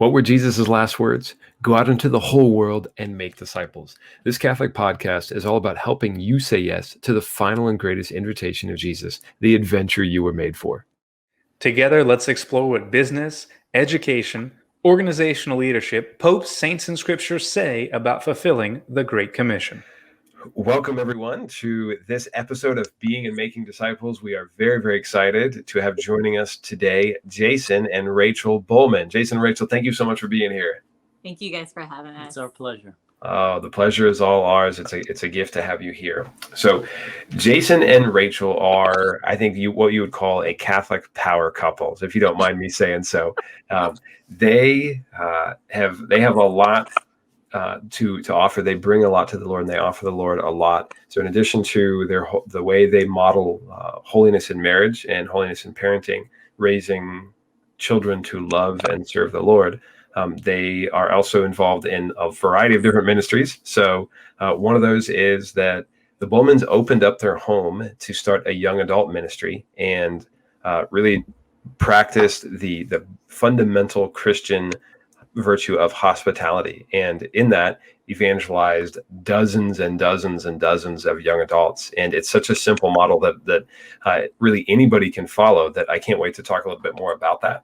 What were Jesus' last words? Go out into the whole world and make disciples. This Catholic podcast is all about helping you say yes to the final and greatest invitation of Jesus, the adventure you were made for. Together, let's explore what business, education, organizational leadership, popes, saints, and scriptures say about fulfilling the Great Commission. Welcome, everyone, to this episode of Being and Making Disciples. We are very, very excited to have joining us today Jason and Rachel Bulman. Jason and Rachel, thank you so much for being here. Thank you guys for having us. It's our pleasure. The pleasure is all ours. It's a gift to have you here. So, Jason and Rachel are, I think, what you would call a Catholic power couple, if you don't mind me saying so. They have a lot to offer. They bring a lot to the Lord, and they offer the Lord a lot. So, in addition to the way they model holiness in marriage and holiness in parenting, raising children to love and serve the Lord. They are also involved in a variety of different ministries. So one of those is that the Bulmans opened up their home to start a young adult ministry and really practiced the fundamental Christian virtue of hospitality. And in that, evangelized dozens and dozens and dozens of young adults. And it's such a simple model that really anybody can follow, that I can't wait to talk a little bit more about that.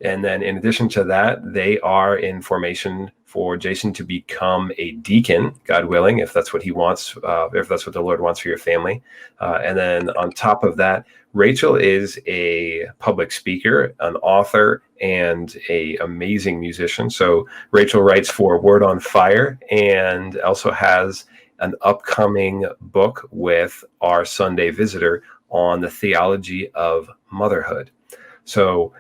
And then in addition to that, they are in formation for Jason to become a deacon, God willing, if that's what he wants, if that's what the Lord wants for your family. And then on top of that, Rachel is a public speaker, an author, and an amazing musician. So Rachel writes for Word on Fire and also has an upcoming book with our Sunday Visitor on the theology of motherhood. So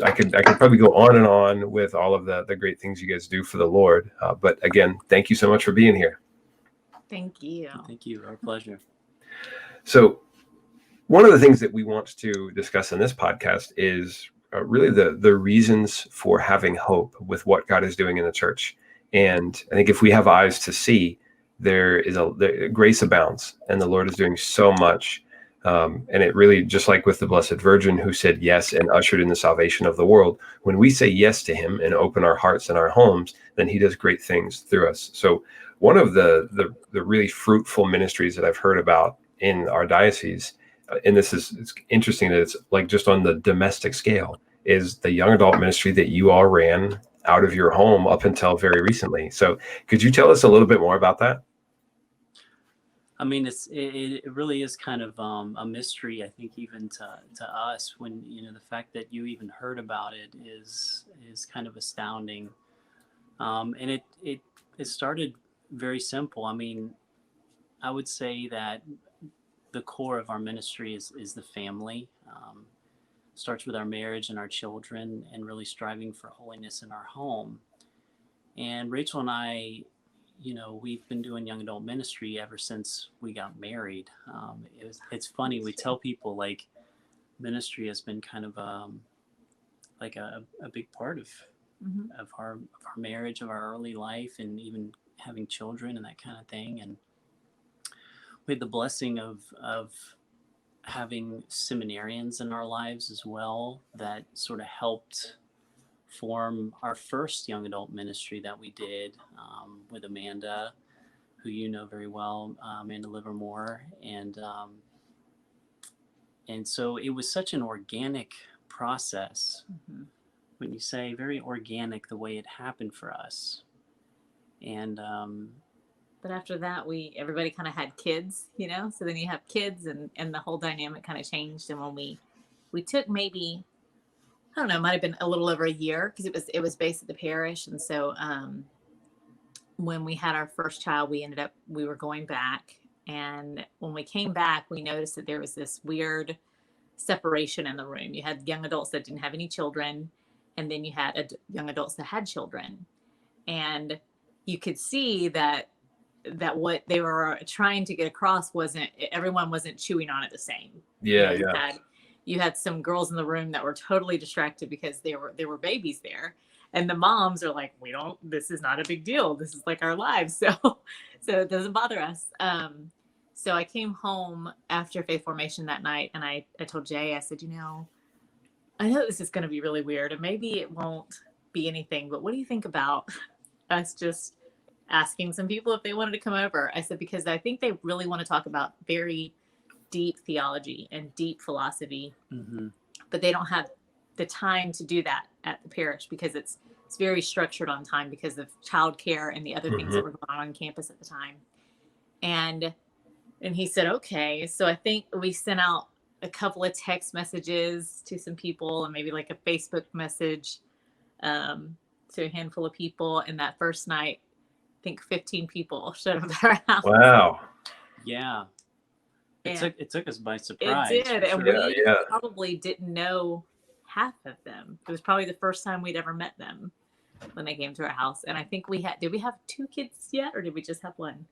I could probably go on and on with all of the great things you guys do for the Lord. But again, thank you so much for being here. Thank you. Thank you. Our pleasure. So one of the things that we want to discuss in this podcast is really the reasons for having hope with what God is doing in the church. And I think if we have eyes to see, grace abounds, and the Lord is doing so much. And it really, just like with the Blessed Virgin who said yes and ushered in the salvation of the world, when we say yes to him and open our hearts and our homes, then he does great things through us. So one of the really fruitful ministries that I've heard about in our diocese, and it's interesting that it's like just on the domestic scale, is the young adult ministry that you all ran out of your home up until very recently. So could you tell us a little bit more about that? I mean, it really is kind of a mystery, I think, even to us, when the fact that you even heard about it is kind of astounding. And it started very simple. I mean, I would say that the core of our ministry is the family. Starts with our marriage and our children, and really striving for holiness in our home. And Rachel and I, we've been doing young adult ministry ever since we got married. It's funny. We tell people, like, ministry has been kind of like a big part of our marriage, of our early life, and even having children and that kind of thing. And we had the blessing of having seminarians in our lives as well, that sort of helped form our first young adult ministry that we did with Amanda, who you know very well, Amanda Livermore. And so it was such an organic process. Mm-hmm. When you say very organic, the way it happened for us. And but after that, everybody kind of had kids, so then you have kids, and the whole dynamic kind of changed. And when we took maybe, I don't know, it might have been a little over a year, because it was based at the parish. And so when we had our first child, we were going back. And when we came back, we noticed that there was this weird separation in the room. You had young adults that didn't have any children, and then you had young adults that had children. And you could see that what they were trying to get across everyone wasn't chewing on it the same. Yeah, You had some girls in the room that were totally distracted because there were babies there, and the moms are like, this is not a big deal. This is like our lives. So it doesn't bother us. So I came home after faith formation that night, and I told Jay, I said, I know this is going to be really weird, and maybe it won't be anything, but what do you think about us just asking some people if they wanted to come over? I said, because I think they really want to talk about very deep theology and deep philosophy, but they don't have the time to do that at the parish because it's very structured on time because of childcare and the other things that were going on campus at the time. And he said, okay. So I think we sent out a couple of text messages to some people and maybe like a Facebook message to a handful of people. And that first night, I think 15 people showed up at our house. Wow. Yeah. It took us by surprise. It did. And sure. we probably didn't know half of them. It was probably the first time we'd ever met them when they came to our house. And I think did we have 2 kids yet, or did we just have 1?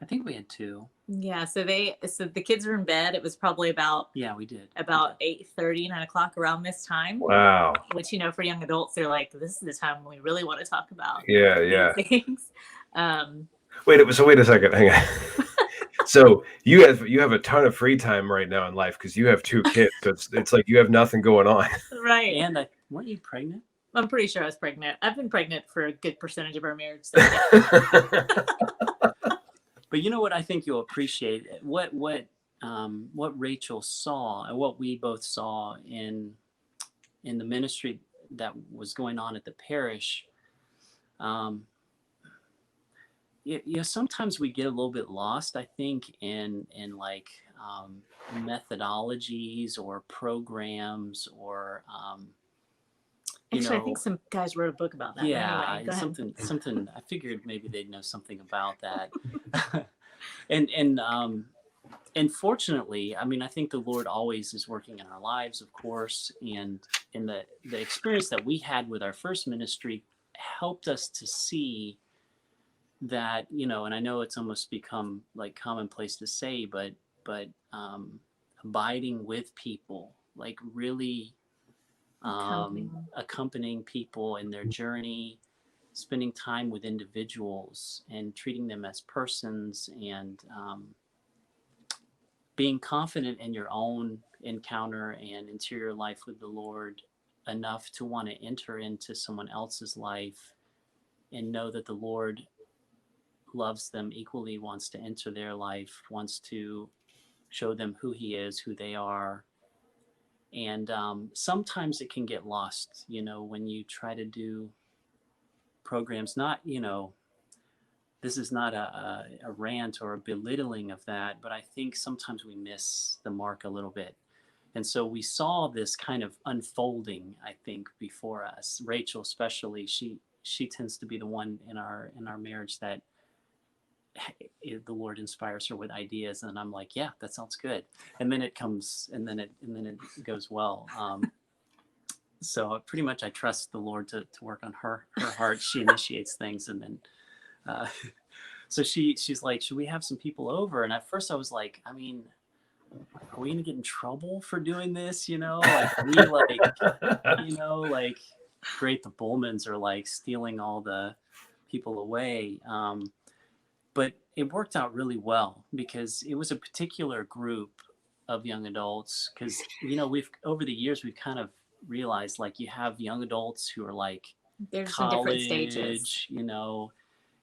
I think we had 2. Yeah. So the kids were in bed. It was probably about, we did. About 8:30, 9 o'clock around this time. Wow. Which, for young adults, they're like, this is the time when we really want to talk about things. Wait a second. Hang on. So you have a ton of free time right now in life because you have 2 kids. So it's like you have nothing going on. Right. And weren't you pregnant? I'm pretty sure I was pregnant. I've been pregnant for a good percentage of our marriage. So But you know what I think you'll appreciate? What Rachel saw and what we both saw in the ministry that was going on at the parish. Sometimes we get a little bit lost, I think, in like methodologies or programs or actually, I think some guys wrote a book about that. Yeah, anyway, something. I figured maybe they'd know something about that. and fortunately, I mean, I think the Lord always is working in our lives, of course, and in the experience that we had with our first ministry helped us to see that, and I know it's almost become like commonplace to say, but abiding with people, like really accompanying people in their journey, spending time with individuals and treating them as persons, and being confident in your own encounter and interior life with the Lord enough to want to enter into someone else's life and know that the Lord loves them equally, wants to enter their life, wants to show them who he is, who they are. And sometimes it can get lost, when you try to do programs, not, this is not a rant or a belittling of that, but I think sometimes we miss the mark a little bit. And so we saw this kind of unfolding, I think, before us. Rachel, especially, she tends to be the one in our marriage that the Lord inspires her with ideas, and I'm like, yeah, that sounds good. And then it comes, and then it goes well. So pretty much I trust the Lord to work on her heart. She initiates things, and then so she's like, should we have some people over? And at first I was like, I mean, are we gonna get in trouble for doing this? Like, are we like great, the Bulmans are like stealing all the people away. But it worked out really well because it was a particular group of young adults. Because, we've over the years, we've kind of realized, like, you have young adults who are like there's college, some different stages,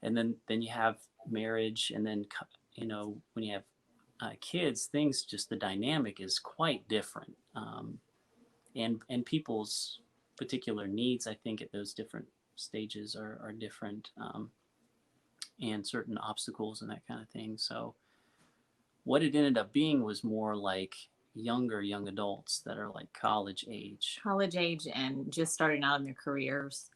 and then you have marriage. And then, when you have kids, the dynamic is quite different. And people's particular needs, I think, at those different stages are different. And certain obstacles and that kind of thing. So what it ended up being was more like young adults that are like college age and just starting out in their careers.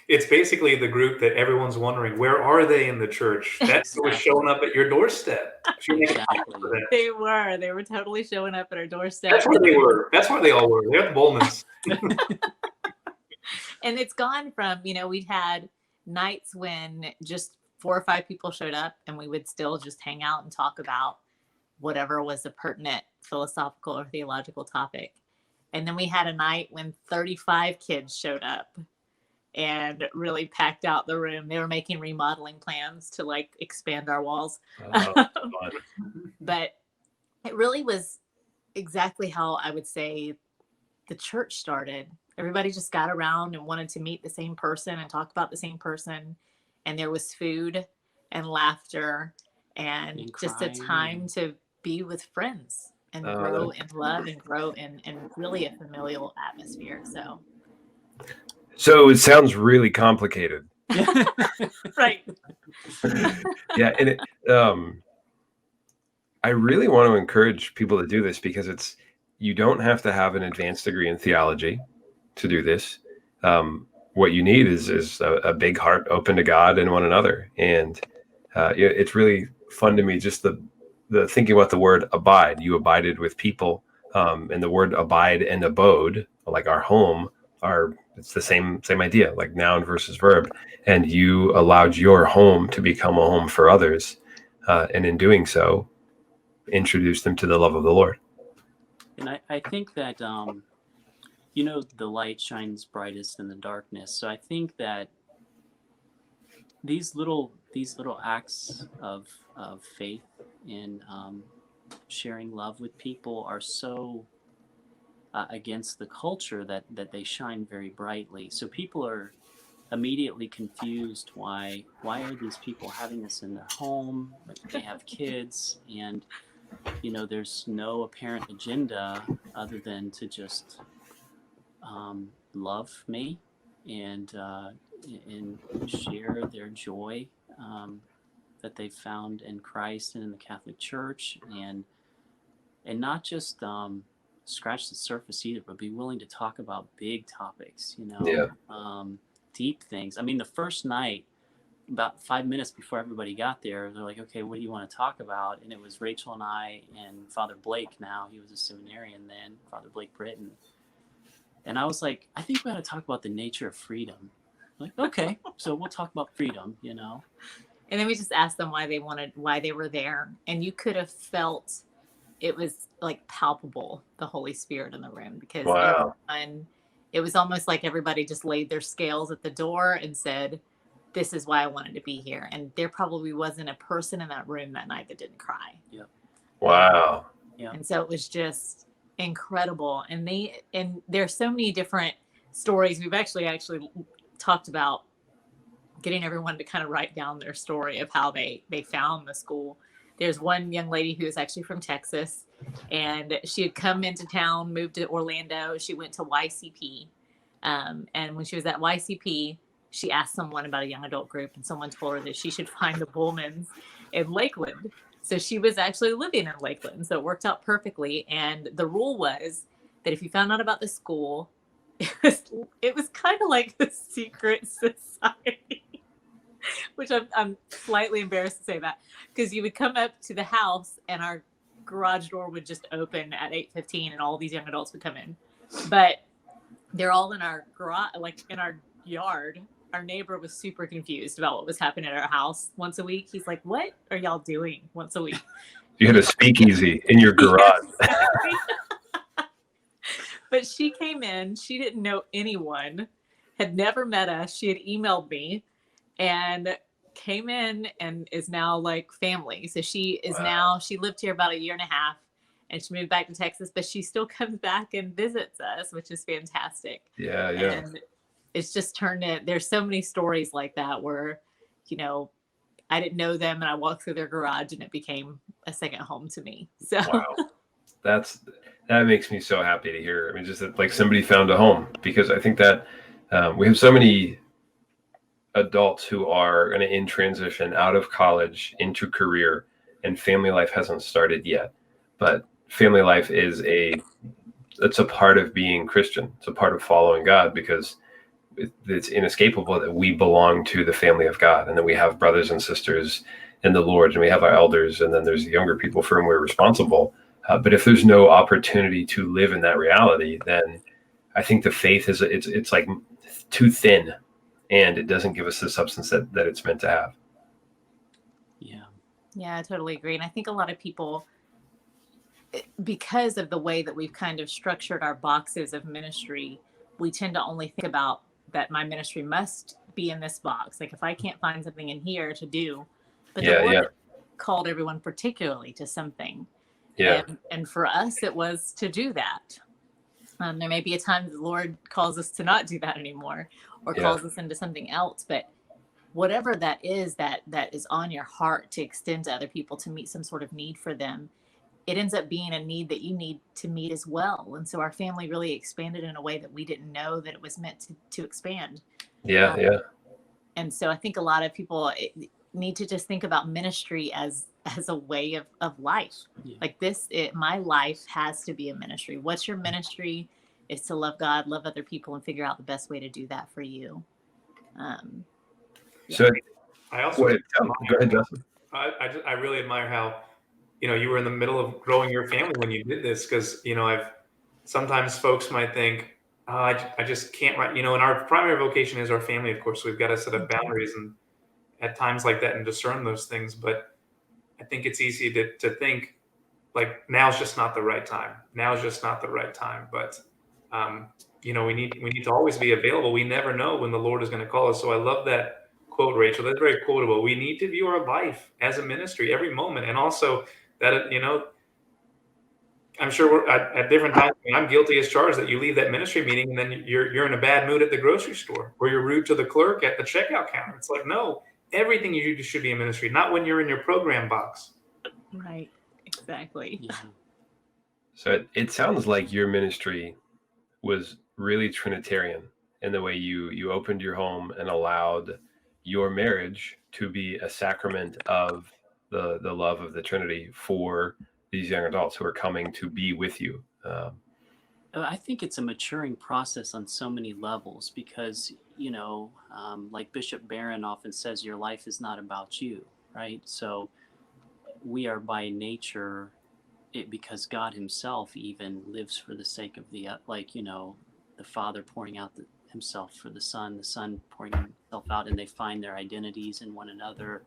It's basically the group that everyone's wondering, where are they in the church? That's was showing up at your doorstep. Exactly. They were totally showing up at our doorstep. That's where they were. That's where they all were. They're at the Bulmans. And it's gone from, we'd had nights when just 4 or 5 people showed up, and we would still just hang out and talk about whatever was a pertinent philosophical or theological topic. And then we had a night when 35 kids showed up and really packed out the room. They were making remodeling plans to like expand our walls. But it really was exactly how I would say the church started. everybody just got around and wanted to meet the same person and talk about the same person. And there was food and laughter and just a time to be with friends and grow in love and grow in really a familial atmosphere. So it sounds really complicated. Right. Yeah. And I really want to encourage people to do this because you don't have to have an advanced degree in theology to do this. What you need is a big heart open to God and one another. And it's really fun to me, just the thinking about the word abide. You abided with people, and the word abide and abode, like our home, it's the same idea, like noun versus verb. And you allowed your home to become a home for others, and in doing so, introduce them to the love of the Lord. And I think that the light shines brightest in the darkness. So I think that these little acts of faith in sharing love with people are so against the culture that they shine very brightly. So people are immediately confused. Why are these people having this in their home? They have kids, and there's no apparent agenda other than to just love me and share their joy that they've found in Christ and in the Catholic Church, and not just scratch the surface either, but be willing to talk about big topics, deep things. I mean, the first night, about 5 minutes before everybody got there, they're like, okay, what do you want to talk about? And it was Rachel and I and Father Blake. Now he was a seminarian then, Father Blake Britton. And I was like, I think we ought to talk about the nature of freedom. I'm like, okay, so we'll talk about freedom, And then we just asked them why they were there. And you could have felt it was like palpable, the Holy Spirit in the room, because everyone, it was almost like everybody just laid their scales at the door and said, this is why I wanted to be here. And there probably wasn't a person in that room that night that didn't cry. Yeah. Wow. Yeah. And so it was just incredible. And there's so many different stories. We've actually talked about getting everyone to kind of write down their story of how they found the school. There's one young lady who is actually from Texas, and she had come into town, moved to Orlando. She went to YCP. And when she was at YCP, she asked someone about a young adult group, and someone told her that she should find the Bulmans in Lakeland. So she was actually living in Lakeland. So it worked out perfectly. And the rule was that if you found out about the school, it was kind of like a secret society, which I'm slightly embarrassed to say that, because you would come up to the house and our garage door would just open at 8:15 and all these young adults would come in. But they're all in our garage, like in our yard. Our neighbor was super confused about what was happening at our house once a week. He's like, what are y'all doing once a week? You had a speakeasy in your garage. Yes, exactly. But she came in, she didn't know anyone, had never met us. She had emailed me and came in and is now like family. So she is she lived here about a year and a half and she moved back to Texas, but she still comes back and visits us, which is fantastic. Yeah. And it's just turned in. There's so many stories like that where, I didn't know them and I walked through their garage and it became a second home to me. So that makes me so happy to hear. I mean, just that like somebody found a home, because I think that we have so many adults who are going to in transition out of college into career, and family life hasn't started yet. But family life it's a part of being Christian. It's a part of following God, because it's inescapable that we belong to the family of God, and that we have brothers and sisters in the Lord, and we have our elders, and then there's the younger people for whom we're responsible. But if there's no opportunity to live in that reality, then I think the faith it's like too thin, and it doesn't give us the substance that it's meant to have. Yeah, I totally agree. And I think a lot of people, because of the way that we've kind of structured our boxes of ministry, we tend to only think about that my ministry must be in this box. Like if I can't find something in here to do, but the Lord called everyone particularly to something. Yeah. And for us, it was to do that. There may be a time the Lord calls us to not do that anymore, or calls us into something else. But whatever that is on your heart to extend to other people, to meet some sort of need for them, it ends up being a need that you need to meet as well. And so our family really expanded in a way that we didn't know that it was meant to expand. Yeah. And so I think a lot of people need to just think about ministry as a way of life. Yeah. Like my life has to be a ministry. What's your ministry? Is to love God, love other people, and figure out the best way to do that for you. Yeah. So I also go ahead, Justin. I really admire how, you were in the middle of growing your family when you did this, because sometimes folks might think, oh, I just can't write. And our primary vocation is our family, of course. So we've got to set up boundaries and at times like that and discern those things. But I think it's easy to think like now's just not the right time. Now's just not the right time. But we need to always be available. We never know when the Lord is going to call us. So I love that quote, Rachel. That's very quotable. We need to view our life as a ministry every moment, and also that I'm sure we're at different times. I'm guilty as charged that you leave that ministry meeting and then you're in a bad mood at the grocery store, or you're rude to the clerk at the checkout counter. It's like, no, everything you do should be a ministry, not when you're in your program box. Right. Exactly. Yeah. So it sounds like your ministry was really Trinitarian in the way you opened your home and allowed your marriage to be a sacrament of the love of the Trinity for these young adults who are coming to be with you. I think it's a maturing process on so many levels because, like Bishop Barron often says, your life is not about you, right? So we are by nature, because God himself even lives for the sake of the Father pouring out himself for the Son pouring himself out, and they find their identities in one another.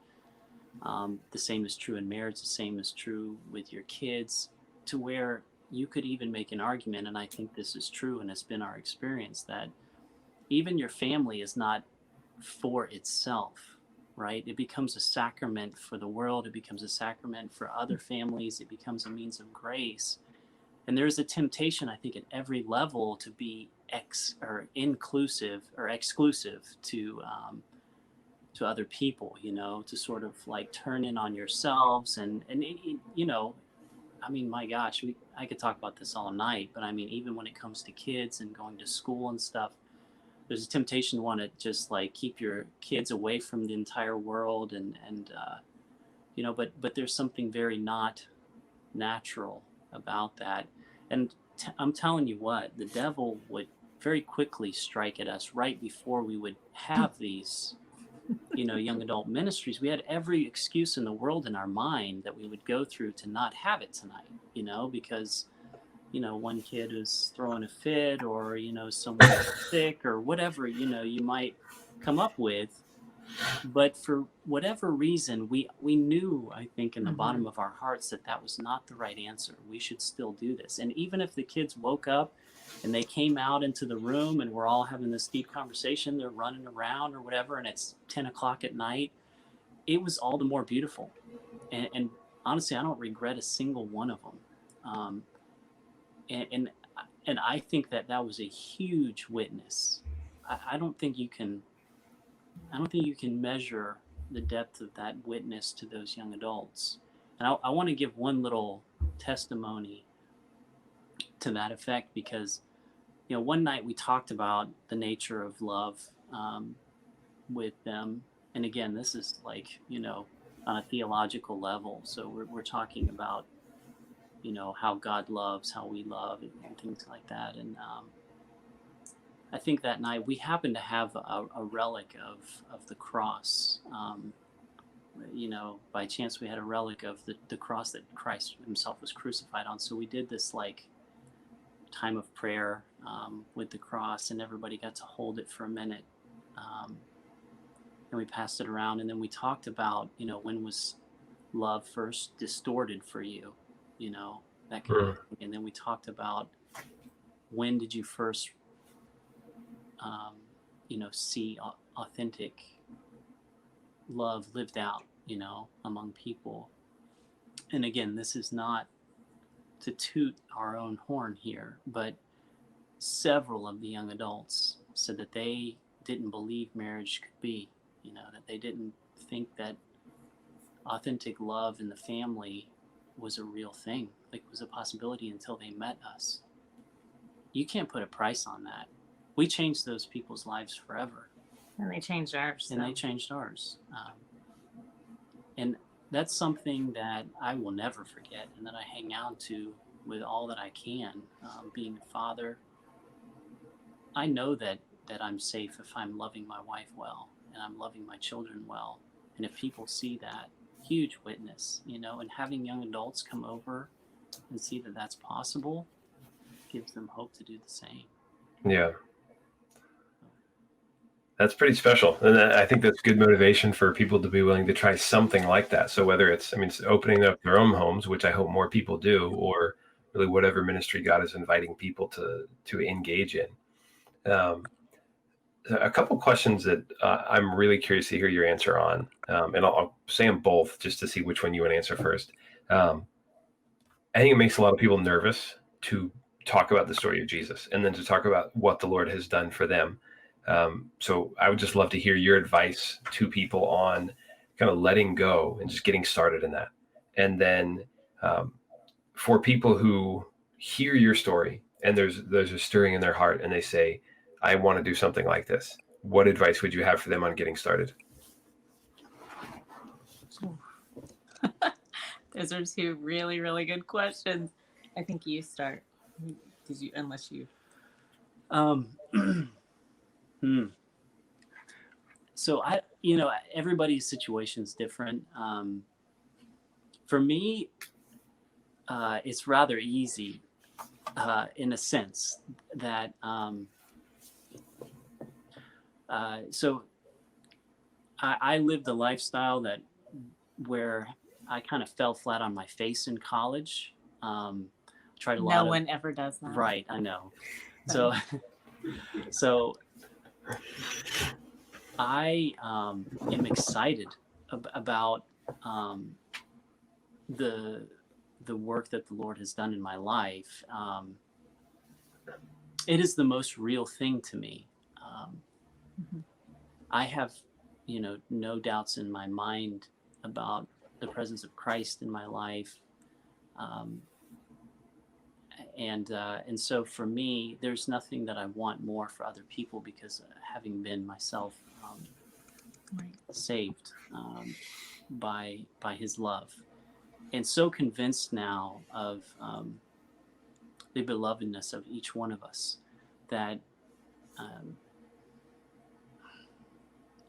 The same is true in marriage, the same is true with your kids, to where you could even make an argument, and I think this is true, and it's been our experience, that even your family is not for itself, right? It becomes a sacrament for the world. It becomes a sacrament for other families. It becomes a means of grace. And there's a temptation, I think, at every level to be inclusive or exclusive to other people, to sort of like turn in on yourselves. And I mean, my gosh, I could talk about this all night, but I mean, even when it comes to kids and going to school and stuff, there's a temptation to want to just like keep your kids away from the entire world but there's something very not natural about that. And I'm telling you what, the devil would very quickly strike at us right before we would have these young adult ministries. We had every excuse in the world in our mind that we would go through to not have it tonight, because one kid is throwing a fit, or someone's sick, or whatever you might come up with. But for whatever reason, we knew, I think, in the bottom of our hearts that was not the right answer. We should still do this. And even if the kids woke up and they came out into the room and we're all having this deep conversation, they're running around or whatever, and it's 10 o'clock at night, it was all the more beautiful. And honestly, I don't regret a single one of them. And I think that was a huge witness. I don't think you can measure the depth of that witness to those young adults. And I want to give one little testimony to that effect, because one night we talked about the nature of love with them. And again, this is like on a theological level, so we're talking about how God loves, how we love, and things like that. And I think that night we happened to have a relic of the cross. By chance we had a relic of the cross that Christ himself was crucified on. So we did this like time of prayer with the cross, and everybody got to hold it for a minute. And we passed it around, and then we talked about, when was love first distorted for you, that kind of thing. And then we talked about, when did you first see authentic love lived out, among people. And again, this is not to toot our own horn here, but several of the young adults said that they didn't believe marriage could be, that they didn't think that authentic love in the family was a real thing, like was a possibility until they met us. You can't put a price on that. We changed those people's lives forever. And they changed ours. And they changed ours. And that's something that I will never forget and that I hang on to with all that I can. Being a father, I know that I'm safe if I'm loving my wife well and I'm loving my children well. And if people see that, huge witness, and having young adults come over and see that that's possible gives them hope to do the same. Yeah. That's pretty special. And I think that's good motivation for people to be willing to try something like that. So whether it's opening up their own homes, which I hope more people do, or really whatever ministry God is inviting people to engage in. A couple questions that I'm really curious to hear your answer on, and I'll say them both just to see which one you want to answer first. I think it makes a lot of people nervous to talk about the story of Jesus and then to talk about what the Lord has done for them. So I would just love to hear your advice to people on kind of letting go and just getting started in that. And then for people who hear your story and there's a stirring in their heart and they say, I want to do something like this, what advice would you have for them on getting started? Those are two really, really good questions. I think you start. Unless you. So everybody's situation is different. For me, it's rather easy in a sense that so I lived a lifestyle where I kind of fell flat on my face in college. Tried a lot. No one ever does that. Right, I know. So I am excited about the work that the Lord has done in my life. It is the most real thing to me. I have, no doubts in my mind about the presence of Christ in my life. And so for me, there's nothing that I want more for other people because having been myself saved by his love, and so convinced now of the belovedness of each one of us that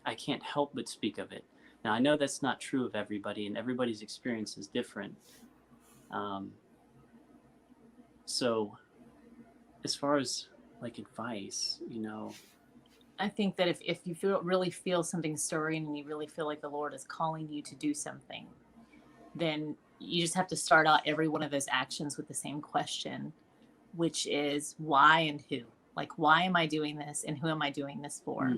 I can't help but speak of it. Now, I know that's not true of everybody, and everybody's experience is different. So as far as advice, I think that if you really feel something stirring and you really feel like the Lord is calling you to do something, then you just have to start out every one of those actions with the same question, which is why and who. Why am I doing this and who am I doing this for?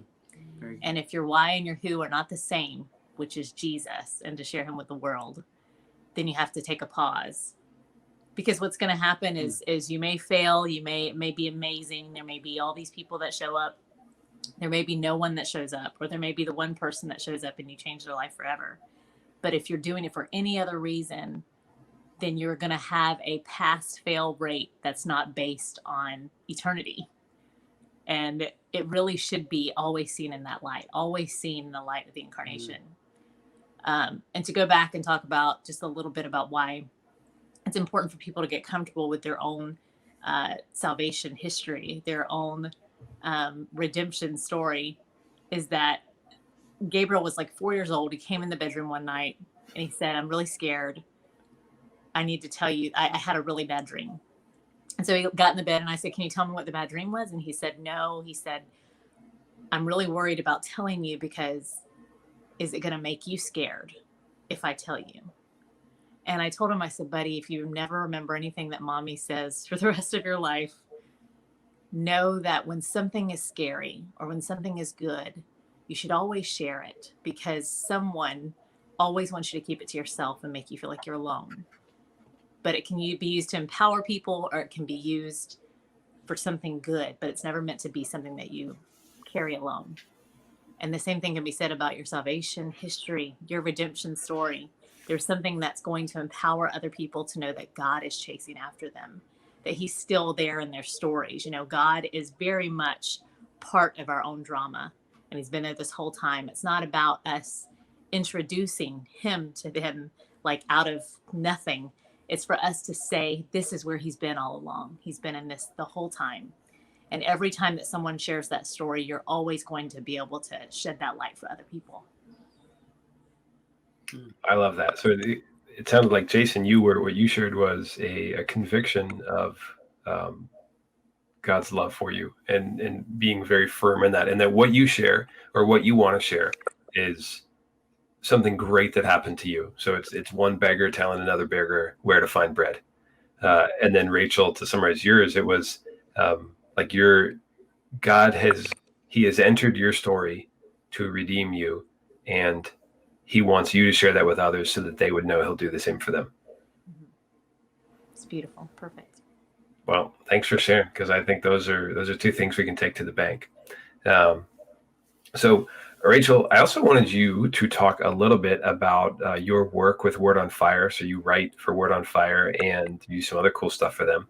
And if your why and your who are not the same, which is Jesus and to share him with the world, then you have to take a pause. Because what's going to happen is you may fail, it may be amazing. There may be all these people that show up. There may be no one that shows up, or there may be the one person that shows up and you change their life forever. But if you're doing it for any other reason, then you're going to have a pass fail rate that's not based on eternity. And it really should be always seen in that light, always seen in the light of the incarnation. And to go back and talk about just a little bit about why it's important for people to get comfortable with their own salvation history, their own redemption story, is that Gabriel was 4 years old. He came in the bedroom one night and he said, I'm really scared. I need to tell you, I had a really bad dream. And so he got in the bed and I said, can you tell me what the bad dream was? And he said, no. He said, I'm really worried about telling you because is it going to make you scared if I tell you? And I told him, I said, buddy, if you never remember anything that mommy says for the rest of your life, know that when something is scary or when something is good, you should always share it because someone always wants you to keep it to yourself and make you feel like you're alone. But it can be used to empower people, or it can be used for something good, but it's never meant to be something that you carry alone. And the same thing can be said about your salvation history, your redemption story. There's something that's going to empower other people to know that God is chasing after them, that he's still there in their stories. You know, God is very much part of our own drama, and he's been there this whole time. It's not about us introducing him to them like out of nothing. It's for us to say, this is where he's been all along. He's been in this the whole time. And every time that someone shares that story, you're always going to be able to shed that light for other people. I love that. So it sounded like, Jason, what you shared was a conviction of God's love for you, and being very firm in that, and that what you share or what you want to share is something great that happened to you. So it's one beggar telling another beggar where to find bread. And then Rachel, to summarize yours, it was like he has entered your story to redeem you, and he wants you to share that with others so that they would know he'll do the same for them. It's beautiful. Perfect. Well, thanks for sharing, because I think those are two things we can take to the bank. So Rachel, I also wanted you to talk a little bit about your work with Word on Fire. So you write for Word on Fire and do some other cool stuff for them.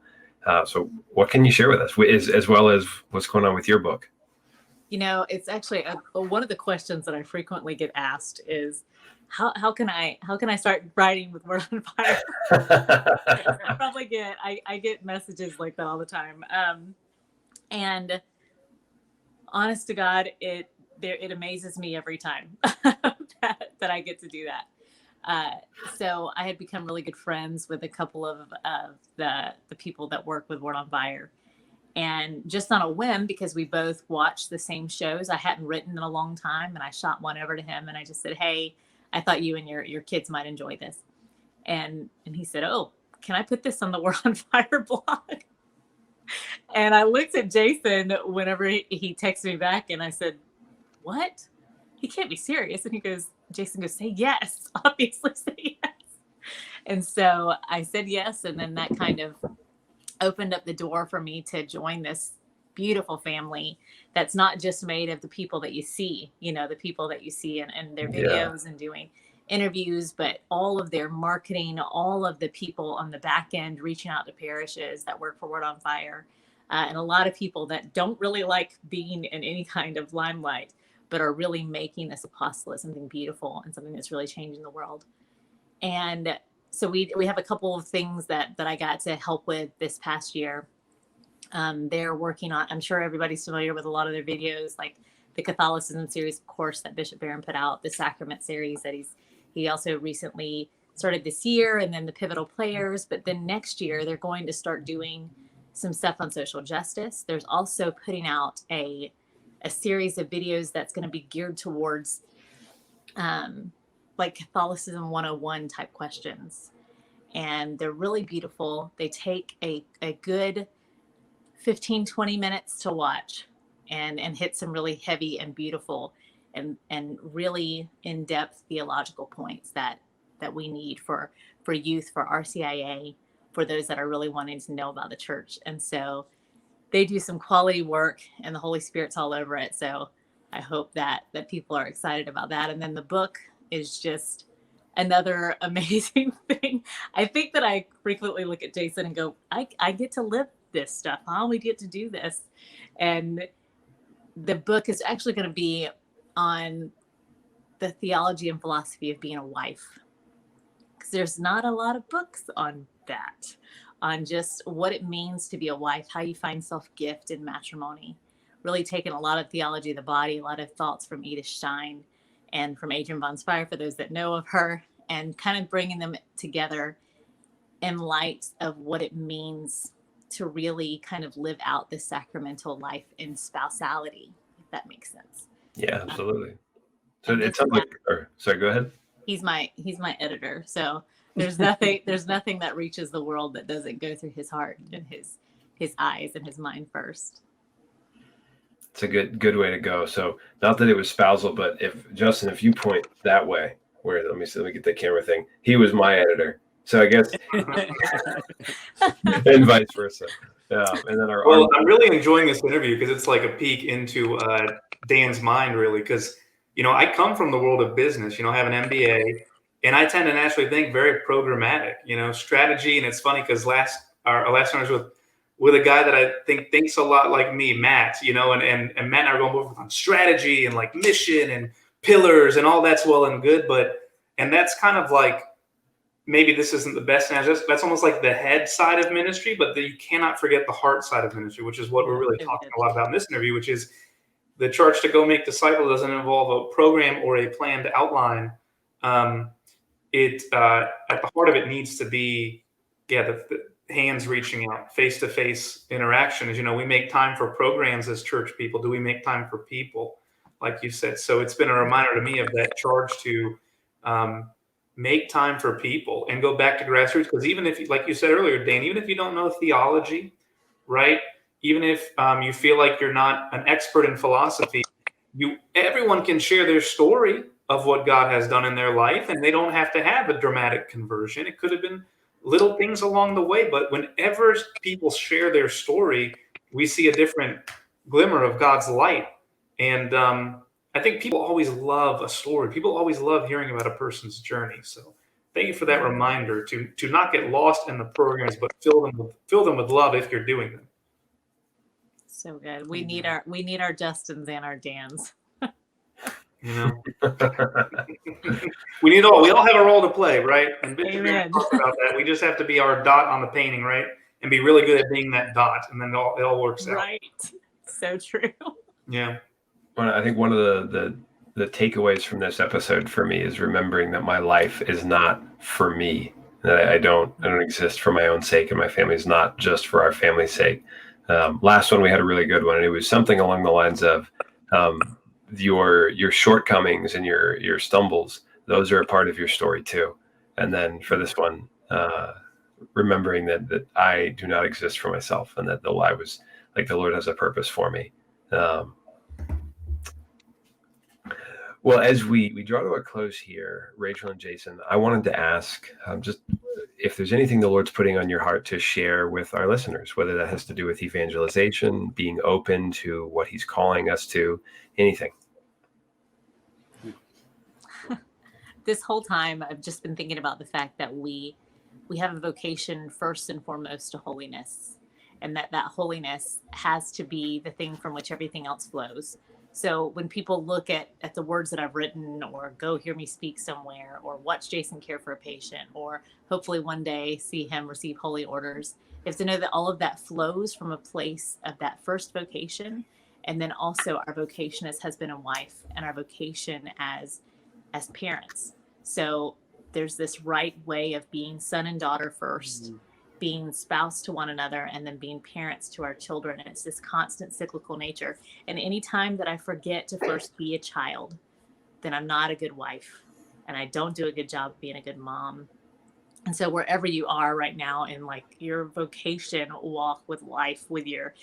So what can you share with us, as well as what's going on with your book? You know, it's actually one of the questions that I frequently get asked is, how can I start writing with Word on Fire? I get messages like that all the time. And honest to God, it amazes me every time that I get to do that. So I had become really good friends with a couple of the people that work with Word on Fire. And just on a whim, because we both watched the same shows, I hadn't written in a long time, and I shot one over to him, and I just said, hey, I thought you and your kids might enjoy this. And he said, oh, can I put this on the Word on Fire blog? And I looked at Jason whenever he texted me back, and I said, what? He can't be serious. And Jason goes, say yes, obviously say yes. And so I said yes. And then that kind of opened up the door for me to join this beautiful family that's not just made of the people that you see, the people that you see in their videos and doing interviews, but all of their marketing, all of the people on the back end reaching out to parishes that work for Word on Fire, and a lot of people that don't really like being in any kind of limelight, but are really making this apostolate something beautiful and something that's really changing the world. And so we have a couple of things that I got to help with this past year. They're working on, I'm sure everybody's familiar with a lot of their videos, like the Catholicism series, of course, that Bishop Barron put out, the Sacrament series that he also recently started this year, and then the Pivotal Players. But then next year, they're going to start doing some stuff on social justice. There's also putting out a series of videos that's going to be geared towards like Catholicism 101 type questions. And they're really beautiful. They take a good 15, 20 minutes to watch and hit some really heavy and beautiful and really in-depth theological points that we need for youth, for RCIA, for those that are really wanting to know about the church. And so they do some quality work, and the Holy Spirit's all over it. So I hope that people are excited about that. And then the book is just another amazing thing. I think that I frequently look at Jason and go, I get to live this stuff. Huh? We get to do this. And the book is actually going to be on the theology and philosophy of being a wife, because there's not a lot of books on that, on just what it means to be a wife, how you find self-gift in matrimony. Really taking a lot of theology of the body, a lot of thoughts from Edith Stein and from Adrienne von Spire, for those that know of her, and kind of bringing them together in light of what it means to really kind of live out this sacramental life in spousality, if that makes sense. Yeah, absolutely. So it sounds like, sorry, go ahead. He's my editor. So there's nothing that reaches the world that doesn't go through his heart and his eyes and his mind first. It's a good way to go. So not that it was spousal, but if you point that way, where let me get the camera thing. He was my editor. So I guess and vice versa. And then Well, I'm really enjoying this interview because it's like a peek into Dan's mind, really. Because I come from the world of business. I have an MBA, and I tend to naturally think very programmatic. Strategy. And it's funny because our last one was with a guy that I think thinks a lot like me, Matt. And Matt and I are going over on strategy and like mission and pillars and all that's well and good, and that's kind of like, maybe this isn't the best analogy. That's almost like the head side of ministry, but you cannot forget the heart side of ministry, which is what we're really talking a lot about in this interview, which is the charge to go make disciples doesn't involve a program or a planned outline. At the heart of it needs to be, the hands reaching out, face-to-face interaction. As we make time for programs as church people. Do we make time for people, like you said? So it's been a reminder to me of that charge to make time for people and go back to grassroots. Because even if, like you said earlier, Dan, even if you don't know theology, right? Even if you feel like you're not an expert in philosophy, everyone can share their story of what God has done in their life, and they don't have to have a dramatic conversion. It could have been little things along the way, but whenever people share their story, we see a different glimmer of God's light. And I think people always love a story. People always love hearing about a person's journey. So thank you for that reminder to not get lost in the programs, but fill them with love if you're doing them. So good. We need our Justins and our Dans. We all have a role to play, right? And Benjamin talked about that. We just have to be our dot on the painting, right? And be really good at being that dot, and then it all works out. Right. So true. Yeah. I think one of the takeaways from this episode for me is remembering that my life is not for me. That I don't exist for my own sake, and my family is not just for our family's sake. Last one, we had a really good one, and it was something along the lines of your shortcomings and your stumbles. Those are a part of your story too. And then for this one, remembering that I do not exist for myself, and that the Lord has a purpose for me. Well, as we draw to a close here, Rachel and Jason, I wanted to ask just if there's anything the Lord's putting on your heart to share with our listeners, whether that has to do with evangelization, being open to what He's calling us to, anything. This whole time, I've just been thinking about the fact that we have a vocation first and foremost to holiness, and that holiness has to be the thing from which everything else flows. So when people look at the words that I've written, or go hear me speak somewhere, or watch Jason care for a patient, or hopefully one day see him receive holy orders, they have to know that all of that flows from a place of that first vocation. And then also our vocation as husband and wife, and our vocation as parents. So there's this right way of being son and daughter first, being spouse to one another, and then being parents to our children. And it's this constant cyclical nature. And anytime that I forget to first be a child, then I'm not a good wife, and I don't do a good job of being a good mom. And so wherever you are right now in like your vocation walk with life, with your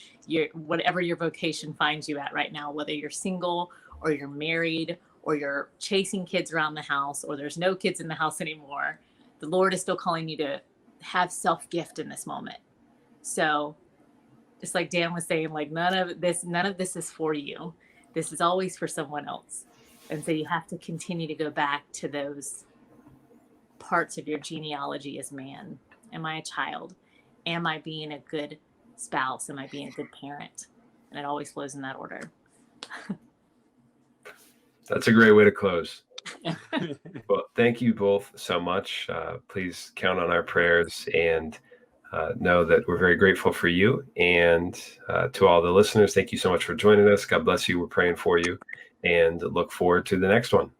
whatever your vocation finds you at right now, whether you're single or you're married or you're chasing kids around the house, or there's no kids in the house anymore, the Lord is still calling you to have self-gift in this moment. So just like Dan was saying, like none of this is for you. This is always for someone else. And so you have to continue to go back to those parts of your genealogy as man. Am I a child? Am I being a good spouse? Am I being a good parent? And it always flows in that order. That's a great way to close. Well, thank you both so much. Please count on our prayers, and know that we're very grateful for you. And to all the listeners, thank you so much for joining us. God bless you. We're praying for you, and look forward to the next one.